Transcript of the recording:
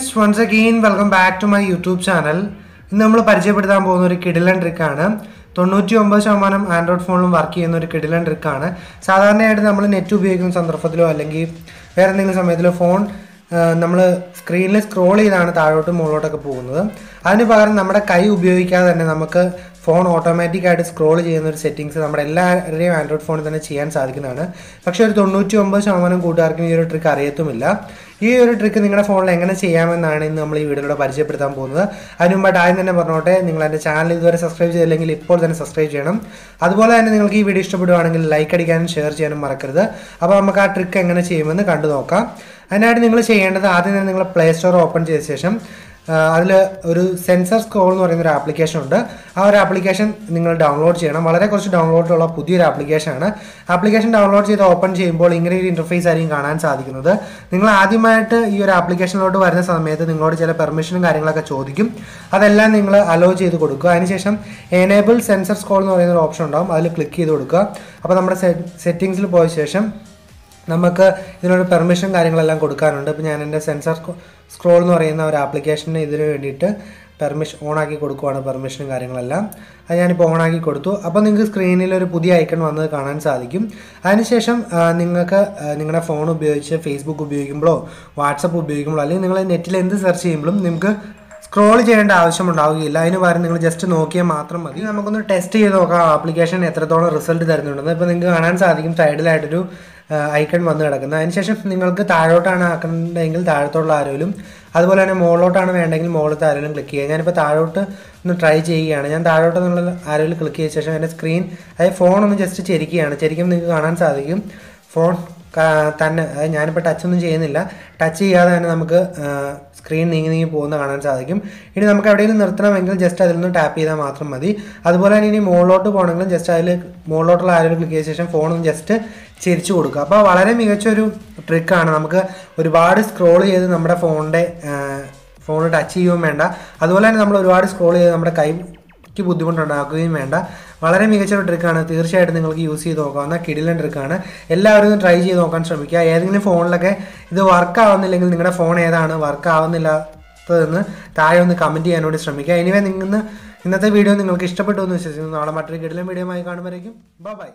friends, once again welcome back to my YouTube channel. ഇന്ന് നമ്മൾ പരിചയപ്പെടുത്താൻ പോകുന്ന ഒരു കിടിലൻ ട്രിക്കാണ്. 99% ആൻഡ്രോയിഡ് ഫോണിലും വർക്ക് ചെയ്യുന്ന ഒരു കിടിലൻ ട്രിക്കാണ്. സാധാരണയായിട്ട് നമ്മൾ നെറ്റ് ഉപയോഗിക്കുന്ന സന്ദർഭത്തിലോ അല്ലെങ്കിൽ വേറെ എന്തെങ്കിലും സമയത്തിലോ ഫോൺ നമ്മൾ സ്ക്രീനിൽ സ്ക്രോൾ ചെയ്താണ് താഴോട്ടും മുകളിലോട്ടൊക്കെ പോകുന്നത്. അതിന് പകരം നമ്മുടെ കൈ ഉപയോഗിക്കാതെ തന്നെ നമുക്ക് ഫോൺ ഓട്ടോമാറ്റിക്കായിട്ട് സ്ക്രോൾ ചെയ്യുന്ന ഒരു സെറ്റിങ്സ് നമ്മുടെ എല്ലാവരുടെയും ആൻഡ്രോയിഡ് ഫോണിൽ തന്നെ ചെയ്യാൻ സാധിക്കുന്നതാണ്. പക്ഷേ ഒരു 99% കൂട്ടുകാർക്കും ഈ ഒരു ട്രിക്ക് അറിയത്തുമില്ല. ഈ ഒരു ട്രിക്ക് നിങ്ങളുടെ ഫോണിൽ എങ്ങനെ ചെയ്യാമെന്നാണ് ഇന്ന് നമ്മൾ ഈ വീഡിയോയിലൂടെ പരിചയപ്പെടുത്താൻ പോകുന്നത്. അതിന് മുമ്പായിട്ട് ആദ്യം തന്നെ പറഞ്ഞോട്ടെ, നിങ്ങൾ എൻ്റെ ചാനൽ ഇതുവരെ സബ്സ്ക്രൈബ് ചെയ്തില്ലെങ്കിൽ ഇപ്പോൾ തന്നെ സബ്സ്ക്രൈബ് ചെയ്യണം. അതുപോലെ തന്നെ നിങ്ങൾക്ക് ഈ വീഡിയോ ഇഷ്ടപ്പെടുവാണെങ്കിൽ ലൈക്ക് അടിക്കാനും ഷെയർ ചെയ്യാനും മറക്കരുത്. അപ്പോൾ നമുക്ക് ആ ട്രിക്ക് എങ്ങനെ ചെയ്യുമെന്ന് കണ്ടു നോക്കാം. അതിനായിട്ട് നിങ്ങൾ ചെയ്യേണ്ടത് ആദ്യം തന്നെ നിങ്ങൾ പ്ലേ സ്റ്റോർ ഓപ്പൺ ചെയ്ത ശേഷം അതിൽ ഒരു സെൻസർ സ്ക്രോൾ എന്ന് പറയുന്ന ഒരു ആപ്ലിക്കേഷൻ ഉണ്ട്. ആ ഒരു ആപ്ലിക്കേഷൻ നിങ്ങൾ ഡൗൺലോഡ് ചെയ്യണം. വളരെ കുറച്ച് ഡൗൺലോഡുള്ള പുതിയൊരു ആപ്ലിക്കേഷനാണ്. ആപ്ലിക്കേഷൻ ഡൗൺലോഡ് ചെയ്ത് ഓപ്പൺ ചെയ്യുമ്പോൾ ഇങ്ങനെ ഒരു ഇൻ്റർഫേസ് ആയിരിക്കും കാണാൻ സാധിക്കുന്നത്. നിങ്ങൾ ആദ്യമായിട്ട് ഈ ഒരു ആപ്ലിക്കേഷനിലോട്ട് വരുന്ന സമയത്ത് നിങ്ങളോട് ചില പെർമിഷനും കാര്യങ്ങളൊക്കെ ചോദിക്കും. അതെല്ലാം നിങ്ങൾ അലോ ചെയ്ത് കൊടുക്കുക. അതിനുശേഷം എനേബിൾ സെൻസർ സ്ക്രോൾ എന്ന് പറയുന്ന ഒരു ഓപ്ഷൻ ഉണ്ടാകും. അതിൽ ക്ലിക്ക് ചെയ്ത് കൊടുക്കുക. അപ്പോൾ നമ്മുടെ സെറ്റിങ്സിൽ പോയ ശേഷം നമുക്ക് ഇതിനൊരു പെർമിഷൻ കാര്യങ്ങളെല്ലാം കൊടുക്കാനുണ്ട്. ഇപ്പോൾ ഞാൻ എൻ്റെ സെൻസർ സ്ക്രോൾ എന്ന് പറയുന്ന ഒരു ആപ്ലിക്കേഷന് ഇതിന് വേണ്ടിയിട്ട് പെർമിഷൻ ഓണാക്കി കൊടുക്കുവാണ്. പെർമിഷനും കാര്യങ്ങളെല്ലാം അത് ഞാനിപ്പോൾ ഓണാക്കി കൊടുത്തു. അപ്പോൾ നിങ്ങൾക്ക് സ്ക്രീനിൽ ഒരു പുതിയ ഐക്കൺ വന്നത് കാണാൻ സാധിക്കും. അതിനുശേഷം നിങ്ങൾക്ക് നിങ്ങളുടെ ഫോൺ ഉപയോഗിച്ച് ഫേസ്ബുക്ക് ഉപയോഗിക്കുമ്പോഴോ വാട്സപ്പ് ഉപയോഗിക്കുമ്പോഴോ അല്ലെങ്കിൽ നിങ്ങൾ നെറ്റിൽ എന്ത് സെർച്ച് ചെയ്യുമ്പോഴും നിങ്ങൾക്ക് സ്ക്രോൾ ചെയ്യേണ്ട ആവശ്യമുണ്ടാവുകയില്ല. അതിന് പകരം നിങ്ങൾ ജസ്റ്റ് നോക്കിയാൽ മാത്രം മതി. നമുക്കൊന്ന് ടെസ്റ്റ് ചെയ്ത് നോക്കാം ആപ്ലിക്കേഷൻ എത്രത്തോളം റിസൾട്ട് തരുന്നുണ്ടെന്ന്. ഇപ്പോൾ നിങ്ങൾക്ക് കാണാൻ സാധിക്കും സൈഡിലായിട്ടൊരു ഐക്കൺ വന്ന് കിടക്കുന്നത്. അതിനുശേഷം നിങ്ങൾക്ക് താഴോട്ടാണ് ആക്കേണ്ടതെങ്കിൽ താഴത്തോട്ടുള്ള ആരോലും, അതുപോലെ തന്നെ മുകളിലോട്ടാണ് വേണ്ടെങ്കിൽ മുകളിലത്തെ ആരോലും ക്ലിക്ക് ചെയ്യുക. ഞാനിപ്പോൾ താഴോട്ട് ഒന്ന് ട്രൈ ചെയ്യുകയാണ്. ഞാൻ താഴോട്ട് എന്നുള്ള ആരോലും ക്ലിക്ക് ചെയ്ത ശേഷം എൻ്റെ സ്ക്രീൻ അതായത് ഫോണൊന്ന് ജസ്റ്റ് ചെരിക്കുകയാണ്. ചെരിക്കുമ്പോൾ നിങ്ങൾക്ക് കാണാൻ സാധിക്കും ഫോൺ തന്നെ, അതായത് ഞാനിപ്പോൾ ടച്ചൊന്നും ചെയ്യുന്നില്ല, ടച്ച് ചെയ്യാതെ തന്നെ നമുക്ക് സ്ക്രീൻ നീങ്ങി പോകുന്ന കാണാൻ സാധിക്കും. ഇനി നമുക്ക് എവിടെയെങ്കിലും നിർത്തണമെങ്കിൽ ജസ്റ്റ് അതിൽ നിന്ന് ടാപ്പ് ചെയ്താൽ മാത്രം മതി. അതുപോലെ തന്നെ ഇനി മുകളിലോട്ട് പോകണമെങ്കിലും ജസ്റ്റ് അതിൽ മുകളിലോട്ടുള്ള ആരോഗ്യം ക്ലിക്ക് ചെയ്ത ശേഷം ഫോണൊന്ന് ജസ്റ്റ് ചെരിച്ചു കൊടുക്കുക. അപ്പോൾ വളരെ മികച്ചൊരു ട്രിക്കാണ്. നമുക്ക് ഒരുപാട് സ്ക്രോൾ ചെയ്ത് നമ്മുടെ ഫോൺ ടച്ച് ചെയ്യുകയും വേണ്ട. അതുപോലെ തന്നെ നമ്മൾ ഒരുപാട് സ്ക്രോൾ ചെയ്ത് നമ്മുടെ കൈക്ക് ബുദ്ധിമുട്ടുണ്ടാക്കുകയും വേണ്ട. വളരെ മികച്ചൊരു ട്രിക്കാണ്. തീർച്ചയായിട്ടും നിങ്ങൾക്ക് യൂസ് ചെയ്ത് നോക്കാവുന്ന കിടിലൻ ട്രിക്കാണ്. എല്ലാവരും ട്രൈ ചെയ്ത് നോക്കാൻ ശ്രമിക്കുക. ഏതെങ്കിലും ഫോണിലൊക്കെ ഇത് വർക്ക് ആവുന്നില്ലെങ്കിൽ നിങ്ങളുടെ ഫോൺ ഏതാണ് വർക്ക് ആവുന്നില്ലാത്തതെന്ന് താഴെ ഒന്ന് കമൻറ്റ് ചെയ്യാനോട് ശ്രമിക്കുക. എനിവേ ഇന്നത്തെ വീഡിയോ നിങ്ങൾക്ക് ഇഷ്ടപ്പെട്ടു എന്ന് വിശ്വസിക്കുന്നു. നാളെ മറ്റൊരു കിടിലൻ വീഡിയോ ആയി കാണുമ്പോഴേക്കും ബൈ.